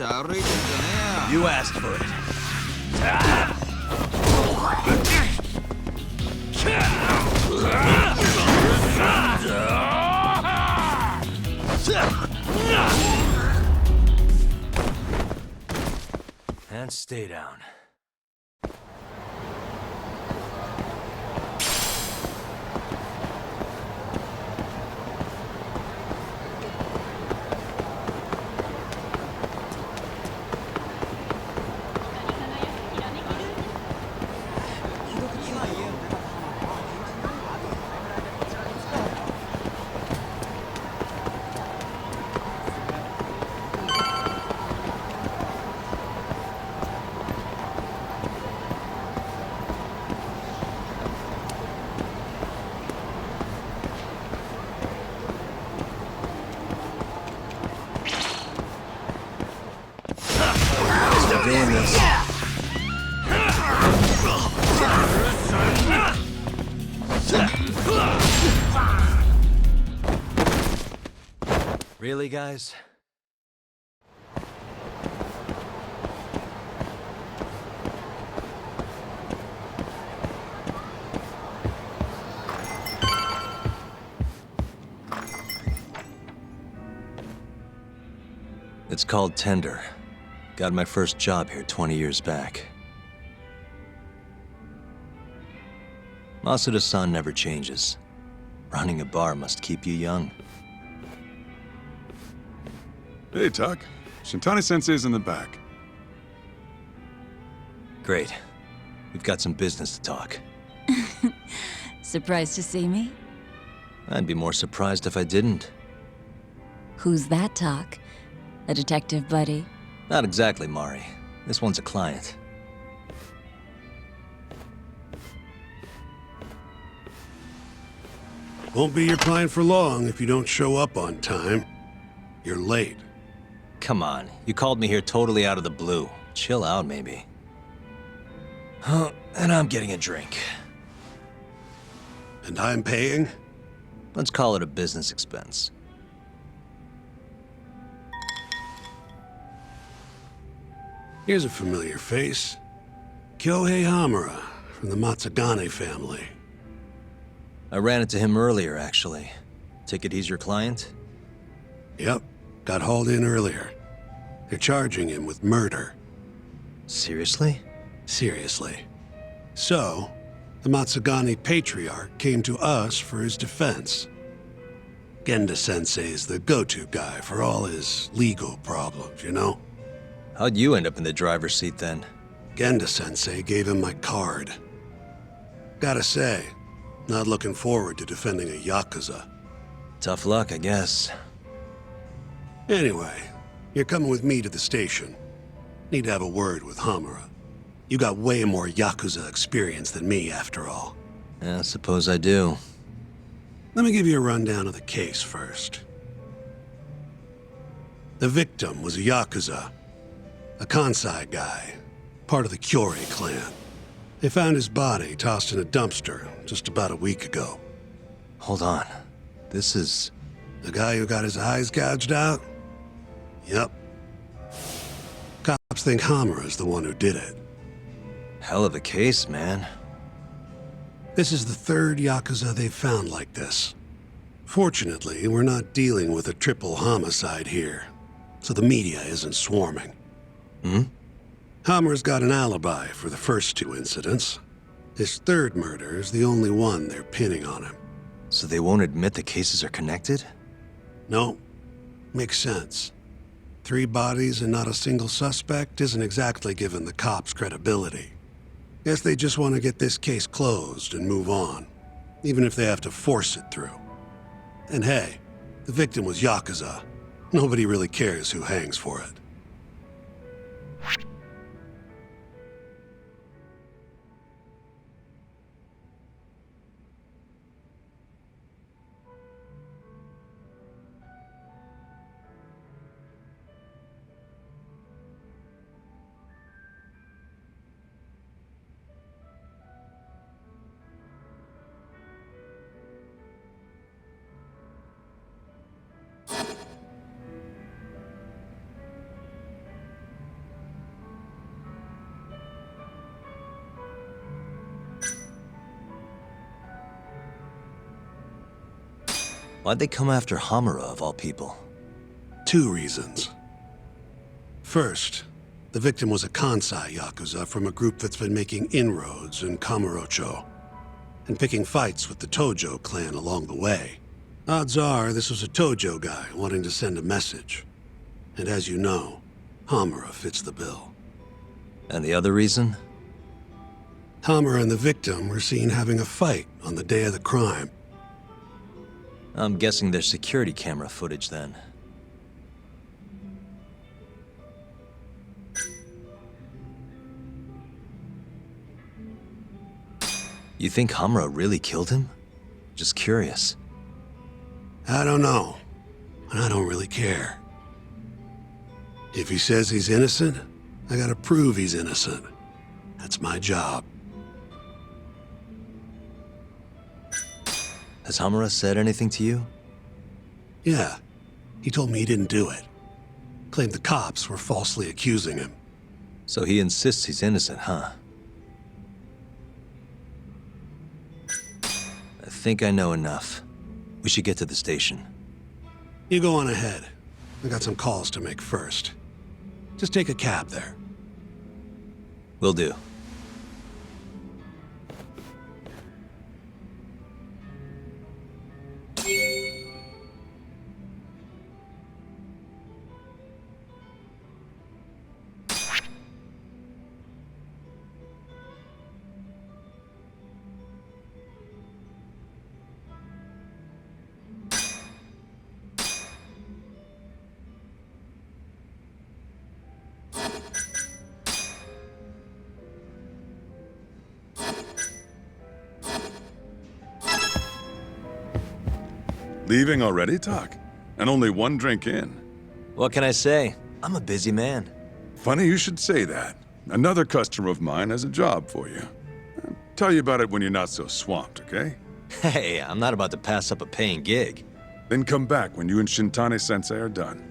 You asked for it. And stay down. Doing this. Really, guys? It's called Tender. Got my first job here 20 years back. Masuda-san never changes. Running a bar must keep you young. Hey, Tak. Shintani-sensei's in the back. Great. We've got some business to talk. Surprised to see me? I'd be more surprised if I didn't. Who's that, Talk? A detective buddy? Not exactly, Mari. This one's a client. Won't be your client for long if you don't show up on time. You're late. Come on, you called me here totally out of the blue. Chill out, maybe. Oh, and I'm getting a drink. And I'm paying? Let's call it a business expense. Here's a familiar face. Kyohei Hamura, from the Matsugane family. I ran into him earlier, actually. Take it he's your client? Yep, got hauled in earlier. They're charging him with murder. Seriously? Seriously. So, the Matsugane patriarch came to us for his defense. Genda-sensei's the go-to guy for all his legal problems, you know? How'd you end up in the driver's seat then? Genda-sensei gave him my card. Gotta say, not looking forward to defending a Yakuza. Tough luck, I guess. Anyway, you're coming with me to the station. Need to have a word with Hamura. You got way more Yakuza experience than me, after all. Yeah, I suppose I do. Let me give you a rundown of the case first. The victim was a Yakuza. A Kansai guy, part of the Kyorei clan. They found his body tossed in a dumpster just about a week ago. Hold on. This is... The guy who got his eyes gouged out? Yep. Cops think Hamura's the one who did it. hell of a case, man. This is the third Yakuza they've found like this. Fortunately, we're not dealing with a triple homicide here, so the media isn't swarming. Hammer's got an alibi for the first two incidents. This third murder is the only one they're pinning on him. So they won't admit the cases are connected? No, makes sense. 3 bodies and not a single suspect isn't exactly giving the cops credibility. Guess they just want to get this case closed and move on, even if they have to force it through. And hey, the victim was Yakuza. Nobody really cares who hangs for it. Why'd they come after Hamura, of all people? 2 reasons. First, the victim was a Kansai Yakuza from a group that's been making inroads in Kamurocho, and picking fights with the Tojo clan along the way. Odds are this was a Tojo guy wanting to send a message. And as you know, Hamura fits the bill. And the other reason? Hamura and the victim were seen having a fight on the day of the crime. I'm guessing there's security camera footage then. You think Hamura really killed him? Just curious. I don't know, and I don't really care. If he says he's innocent, I gotta prove he's innocent. That's my job. Has Hamura said anything to you? Yeah, he told me he didn't do it. Claimed the cops were falsely accusing him. So he insists he's innocent, huh? I think I know enough. We should get to the station. You go on ahead. I got some calls to make first. Just take a cab there. Will do. Leaving already, Tak? And only 1 drink in. What can I say? I'm a busy man. Funny you should say that. Another customer of mine has a job for you. I'll tell you about it when you're not so swamped, okay? Hey, I'm not about to pass up a paying gig. Then come back when you and Shintani-sensei are done.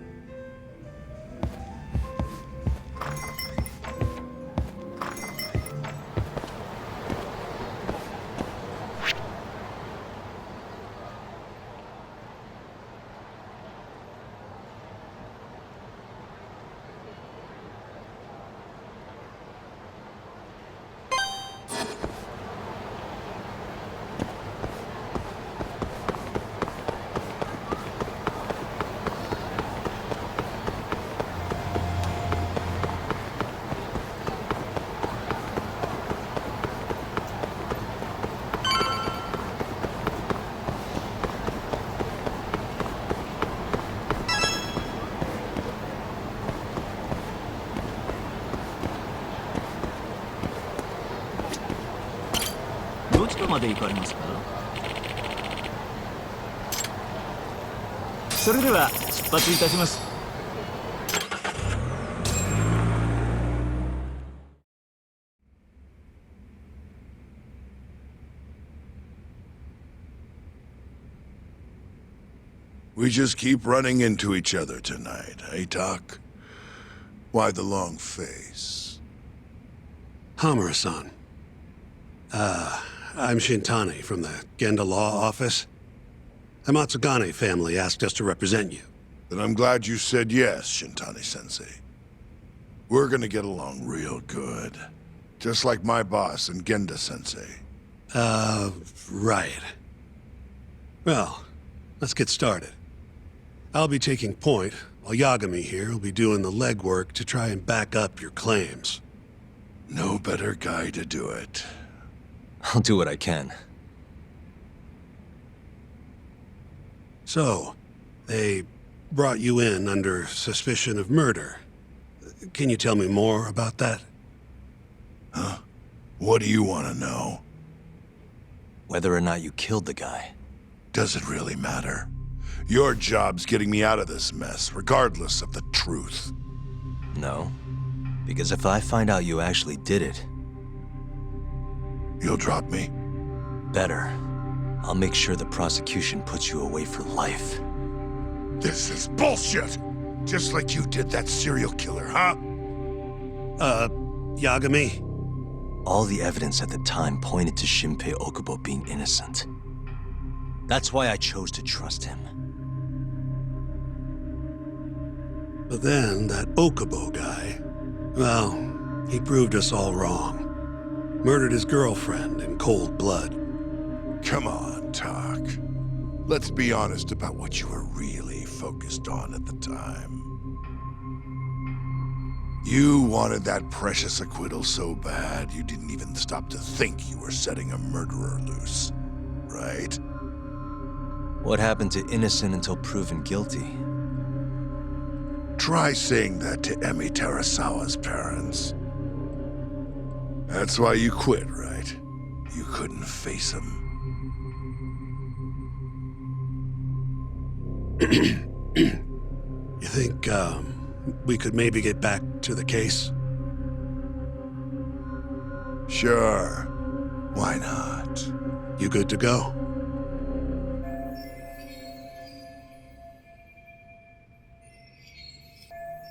We just keep running into each other tonight, eh, Tak? Why the long face? Hamura-san. I'm Shintani from the Genda Law Office. The Matsugane family asked us to represent you. Then I'm glad you said yes, Shintani-sensei. We're gonna get along real good. Just like my boss and Genda-sensei. Right. Well, let's get started. I'll be taking point, while Yagami here will be doing the legwork to try and back up your claims. No better guy to do it. I'll do what I can. So, they brought you in under suspicion of murder. Can you tell me more about that? Huh? What do you want to know? Whether or not you killed the guy. Does it really matter? Your job's getting me out of this mess, regardless of the truth. No. Because if I find out you actually did it... You'll drop me? Better. I'll make sure the prosecution puts you away for life. This is bullshit! Just like you did that serial killer, huh? Yagami? All the evidence at the time pointed to Shinpei Okubo being innocent. That's why I chose to trust him. But then, that Okubo guy, well, he proved us all wrong. Murdered his girlfriend in cold blood. Come on, Talk. Let's be honest about what you were really focused on at the time. You wanted that precious acquittal so bad, you didn't even stop to think you were setting a murderer loose, right? What happened to innocent until proven guilty? Try saying that to Emi Terasawa's parents. That's why you quit, right? You couldn't face him. You think, we could maybe get back to the case? Sure. Why not? You good to go?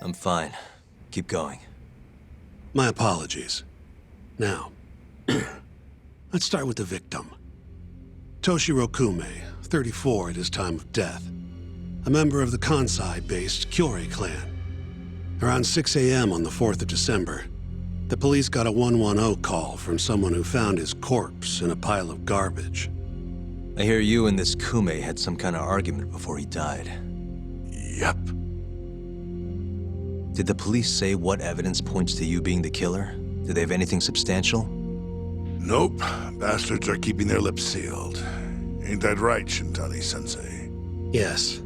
I'm fine. Keep going. My apologies. Now, let's start with the victim. Toshiro Kume, 34 at his time of death. A member of the Kansai-based Kyori clan. Around 6 a.m. on the 4th of December, the police got a 110 call from someone who found his corpse in a pile of garbage. I hear you and this Kume had some kind of argument before he died. Yep. Did the police say what evidence points to you being the killer? Do they have anything substantial? Nope. Bastards are keeping their lips sealed. Ain't that right, Shintani-sensei? Yes.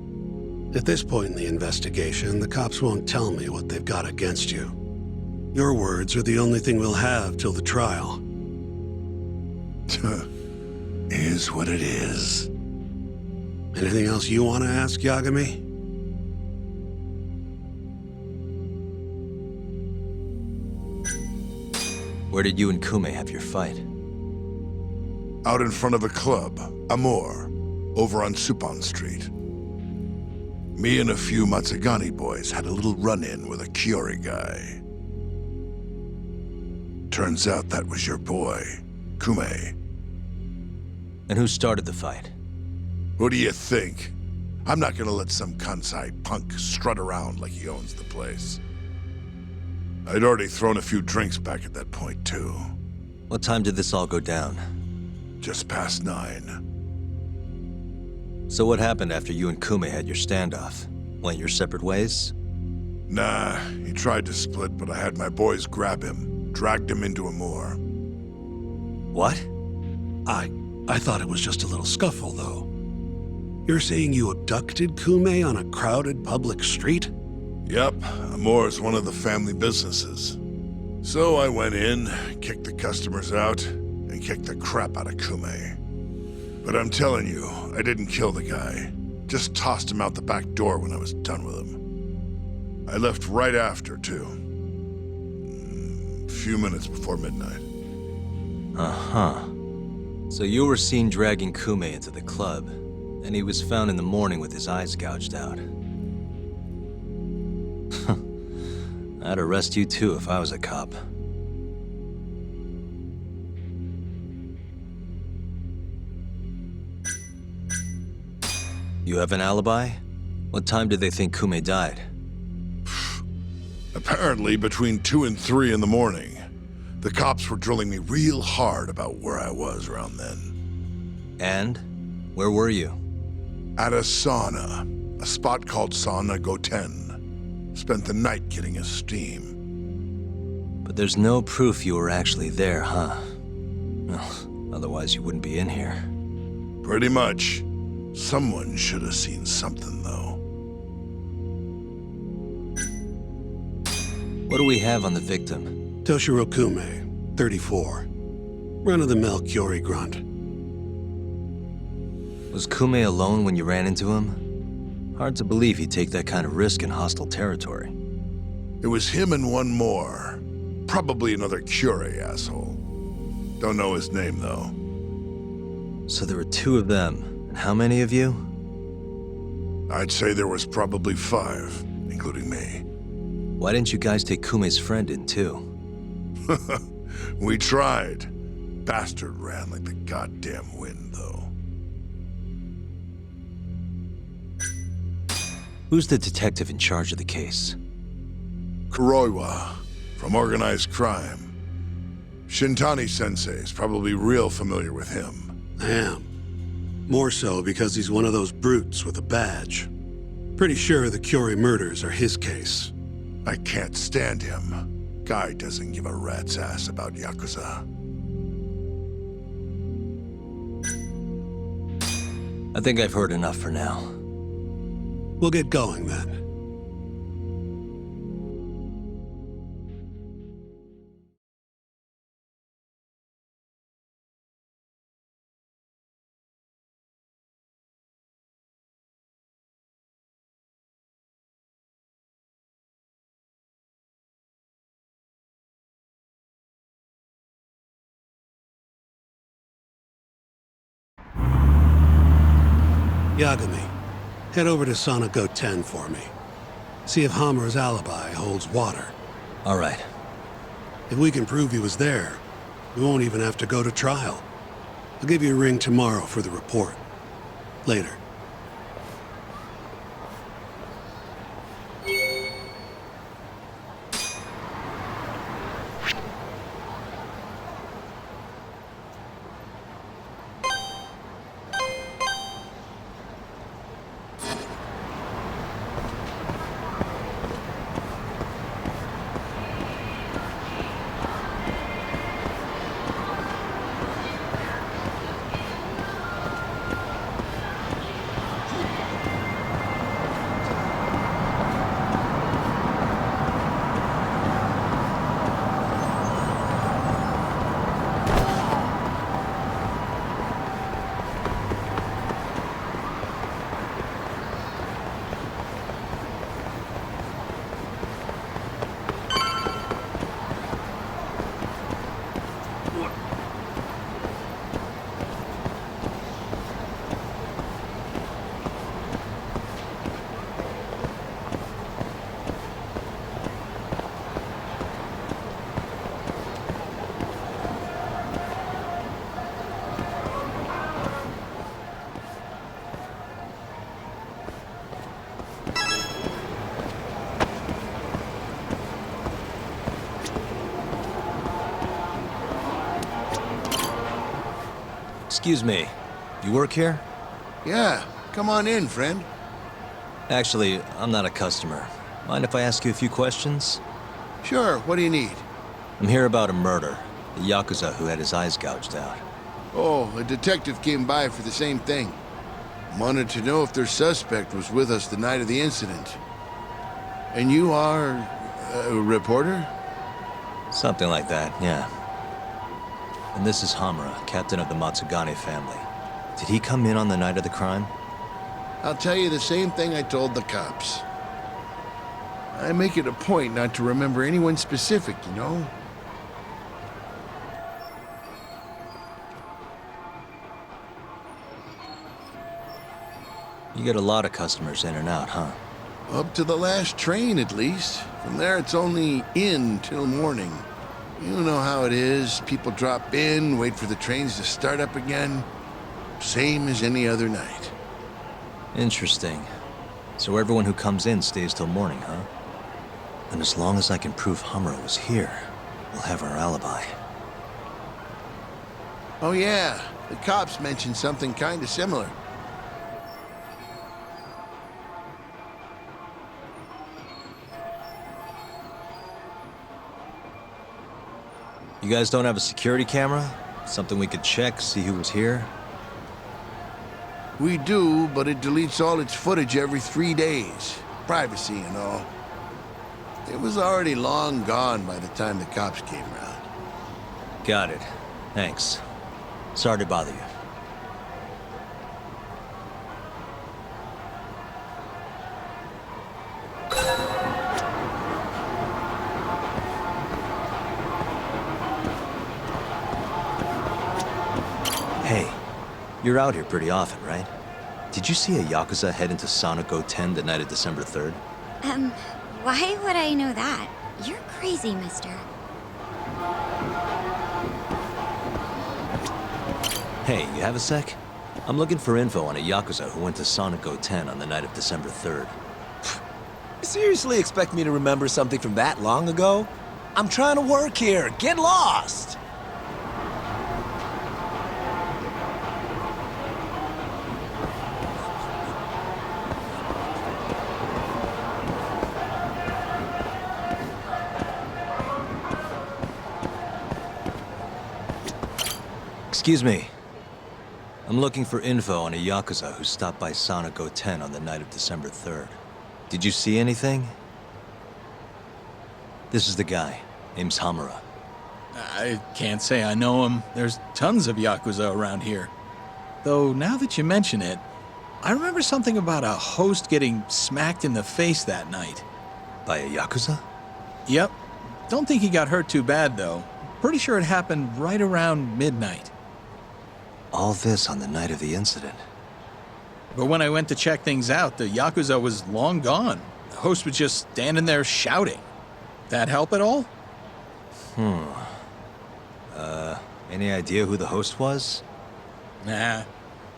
At this point in the investigation, the cops won't tell me what they've got against you. Your words are the only thing we'll have till the trial. Is what it is. Anything else you want to ask, Yagami? Where did you and Kume have your fight? Out in front of a club, Amor, over on Supon Street. Me and a few Matsugani boys had a little run-in with a Kyori guy. Turns out that was your boy, Kume. And who started the fight? What do you think? I'm not gonna let some Kansai punk strut around like he owns the place. I'd already thrown a few drinks back at that point, too. What time did this all go down? Just past 9. So what happened after you and Kume had your standoff? Went your separate ways? Nah, he tried to split, but I had my boys grab him, dragged him into Amor. What? I thought it was just a little scuffle, though. You're saying you abducted Kume on a crowded public street? Yep, Amor's one of the family businesses. So I went in, kicked the customers out, and kicked the crap out of Kume. But I'm telling you, I didn't kill the guy. Just tossed him out the back door when I was done with him. I left right after, too. A few minutes before midnight. Uh-huh. So you were seen dragging Kume into the club, and he was found in the morning with his eyes gouged out. I'd arrest you too if I was a cop. You have an alibi? What time did they think Kume died? Apparently, between 2 and 3 in the morning. The cops were drilling me real hard about where I was around then. And? Where were you? At a sauna. A spot called Sauna Goten. Spent the night getting a steam. But there's no proof you were actually there, huh? Well, otherwise you wouldn't be in here. Pretty much. Someone should have seen something, though. What do we have on the victim? Toshiro Kume, 34. Run-of-the-mill Kyori grunt. Was Kume alone when you ran into him? Hard to believe he'd take that kind of risk in hostile territory. It was him and one more. Probably another Kyori asshole. Don't know his name, though. So there were 2 of them. And how many of you? I'd say there was probably 5, including me. Why didn't you guys take Kume's friend in, too? We tried. Bastard ran like the goddamn wind, though. Who's the detective in charge of the case? Kuroiwa, from organized crime. Shintani-sensei is probably real familiar with him. I am. More so because he's one of those brutes with a badge. Pretty sure the Curie murders are his case. I can't stand him. Guy doesn't give a rat's ass about Yakuza. I think I've heard enough for now. We'll get going then. Yagami, head over to Sonico 10 for me. See if Hammer's alibi holds water. All right. If we can prove he was there, we won't even have to go to trial. I'll give you a ring tomorrow for the report. Later. Excuse me, you work here? Yeah, come on in, friend. Actually, I'm not a customer. Mind if I ask you a few questions? Sure, what do you need? I'm here about a murder. A Yakuza who had his eyes gouged out. Oh, a detective came by for the same thing. Wanted to know if their suspect was with us the night of the incident. And you are a reporter? Something like that, yeah. And this is Hamura, captain of the Matsugane family. Did he come in on the night of the crime? I'll tell you the same thing I told the cops. I make it a point not to remember anyone specific, you know? You get a lot of customers in and out, huh? Up to the last train, at least. From there, it's only in till morning. You know how it is. People drop in, wait for the trains to start up again. Same as any other night. Interesting. So everyone who comes in stays till morning, huh? And as long as I can prove Hamura was here, we'll have our alibi. Oh yeah, the cops mentioned something kind of similar. You guys don't have a security camera? Something we could check, see who was here? We do, but it deletes all its footage every 3 days. Privacy and all. It was already long gone by the time the cops came around. Got it. Thanks. Sorry to bother you. Hey, you're out here pretty often, right? Did you see a Yakuza head into Sonico 10 the night of December 3rd? Why would I know that? You're crazy, mister. Hey, you have a sec? I'm looking for info on a Yakuza who went to Sonico 10 on the night of December 3rd. You seriously expect me to remember something from that long ago? I'm trying to work here. Get lost! Excuse me. I'm looking for info on a Yakuza who stopped by Sonico 10 on the night of December 3rd. Did you see anything? This is the guy. Name's Hamura. I can't say I know him. There's tons of Yakuza around here. Though, now that you mention it, I remember something about a host getting smacked in the face that night. By a Yakuza? Yep. Don't think he got hurt too bad, though. Pretty sure it happened right around midnight. All this on the night of the incident. But when I went to check things out, the Yakuza was long gone. The host was just standing there shouting. That help at all? Any idea who the host was? Nah.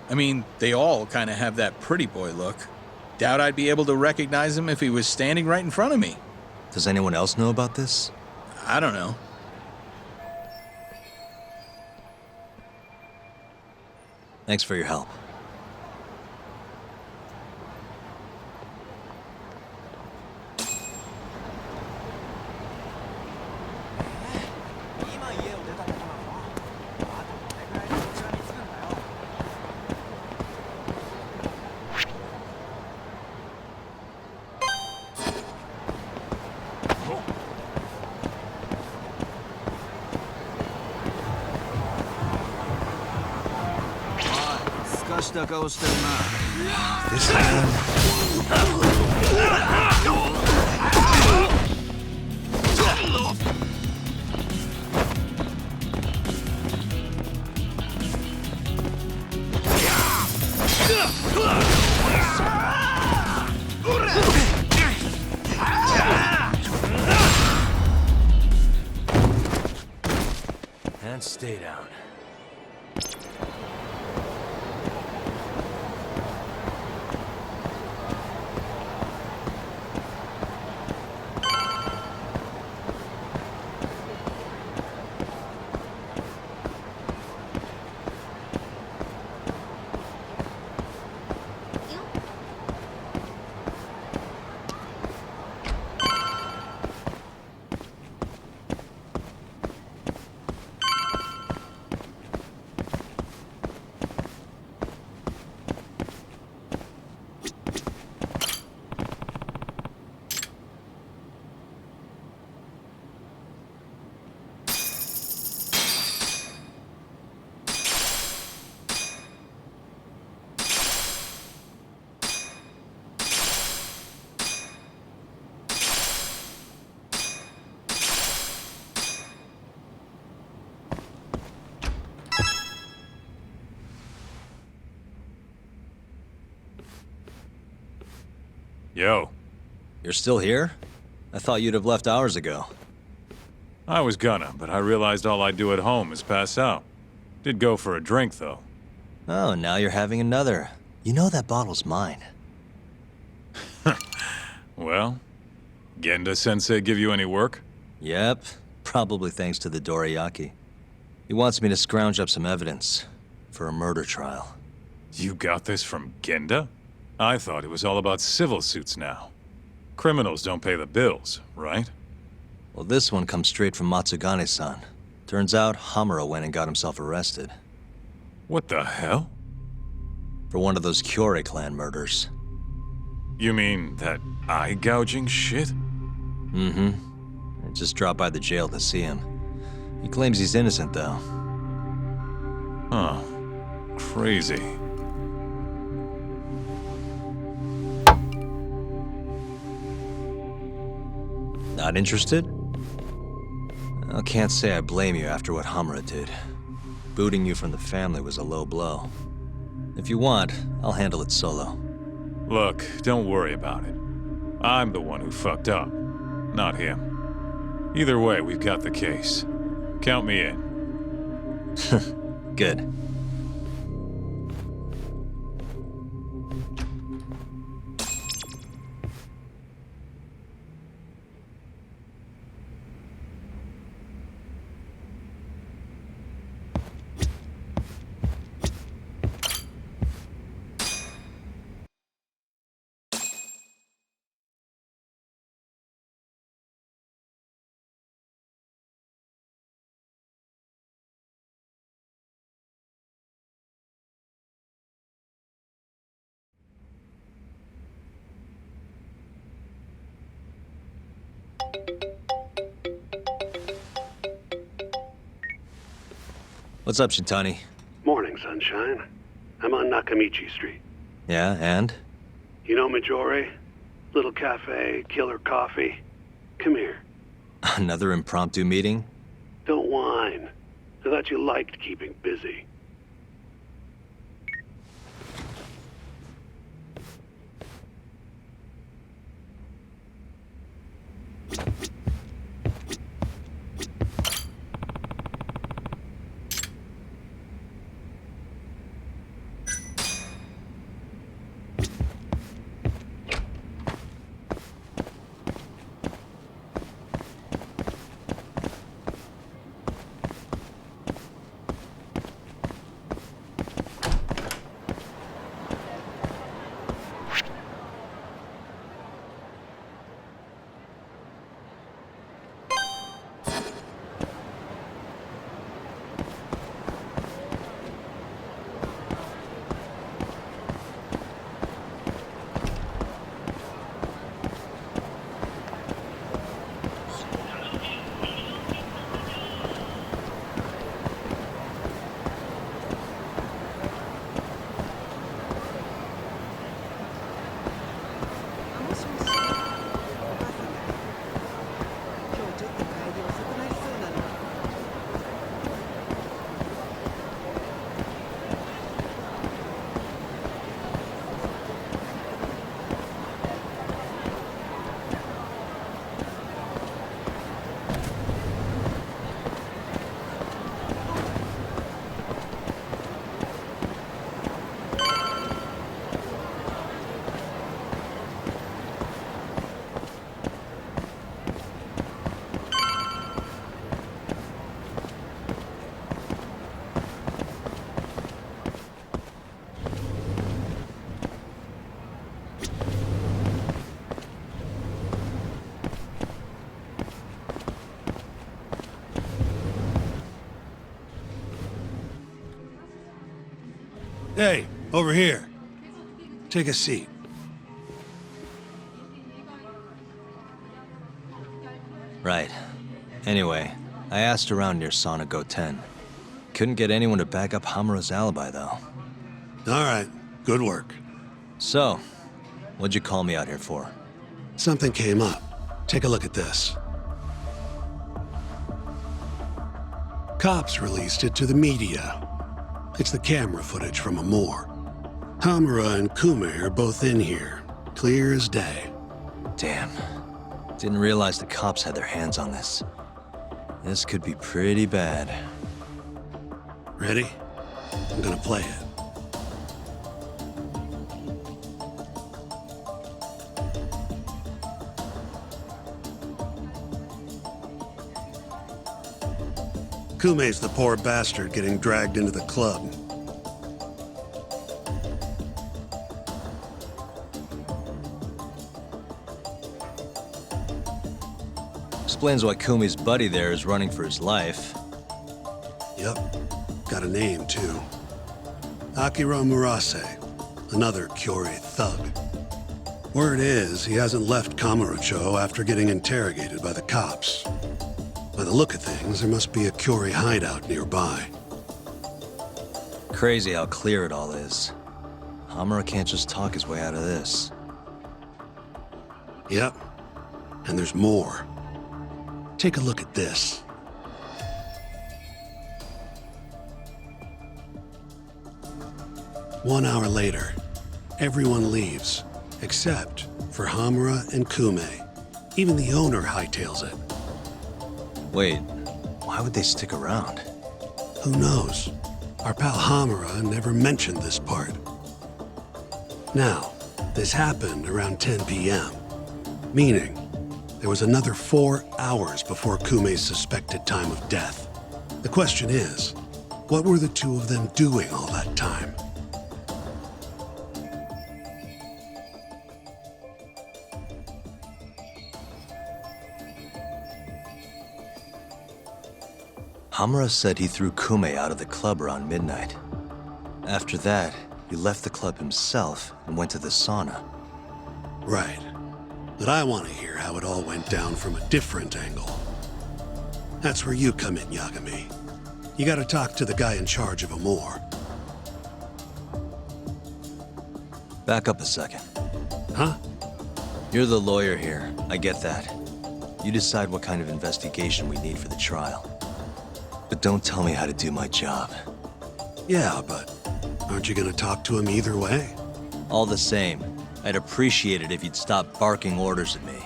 I mean, they all kind of have that pretty boy look. Doubt I'd be able to recognize him if he was standing right in front of me. Does anyone else know about this? I don't know. Thanks for your help. This man. And stay down. Yo. You're still here? I thought you'd have left hours ago. I was gonna, but I realized all I do at home is pass out. Did go for a drink, though. Oh, now you're having another. You know that bottle's mine. Well, Genda-sensei give you any work? Yep, probably thanks to the dorayaki. He wants me to scrounge up some evidence for a murder trial. You got this from Genda? I thought it was all about civil suits now. Criminals don't pay the bills, right? Well, this one comes straight from Matsugane-san. Turns out Hamura went and got himself arrested. What the hell? For one of those Kyorei clan murders. You mean that eye-gouging shit? Mm-hmm. I just dropped by the jail to see him. He claims he's innocent, though. Huh. Crazy. Not interested? I can't say I blame you after what Hamura did. Booting you from the family was a low blow. If you want, I'll handle it solo. Look, don't worry about it. I'm the one who fucked up, not him. Either way, we've got the case. Count me in. Good. What's up, Shintani? Morning, sunshine. I'm on Nakamichi Street. Yeah, and? You know Majore? Little cafe, killer coffee. Come here. Another impromptu meeting? Don't whine. I thought you liked keeping busy. Hey, over here. Take a seat. Right. Anyway, I asked around near Sonic 10. Couldn't get anyone to back up Hamura's alibi, though. All right, good work. So, what'd you call me out here for? Something came up. Take a look at this. Cops released it to the media. It's the camera footage from a moor. Hamura and Kume are both in here, clear as day. Damn. Didn't realize the cops had their hands on this. This could be pretty bad. Ready? I'm gonna play it. Kume's the poor bastard getting dragged into the club. Explains why Kumi's buddy there is running for his life. Yep. Got a name, too. Akira Murase, another Kyorei thug. Word is, he hasn't left Kamurocho after getting interrogated by the cops. By the look of things, there must be a Kyorei hideout nearby. Crazy how clear it all is. Hamura can't just talk his way out of this. Yep. And there's more. Take a look at this. One hour later, everyone leaves, except for Hamura and Kume. Even the owner hightails it. Wait, why would they stick around? Who knows? Our pal Hamura never mentioned this part. Now, this happened around 10 p.m., meaning there was another 4 hours before Kume's suspected time of death. The question is, what were the two of them doing all that time? Hamura said he threw Kume out of the club around midnight. After that, he left the club himself and went to the sauna. Right. But I want to hear how it all went down from a different angle. That's where you come in, Yagami. You gotta talk to the guy in charge of Amor. Back up a second. Huh? You're the lawyer here. I get that. You decide what kind of investigation we need for the trial. But don't tell me how to do my job. Yeah, but aren't you gonna talk to him either way? All the same, I'd appreciate it if you'd stop barking orders at me.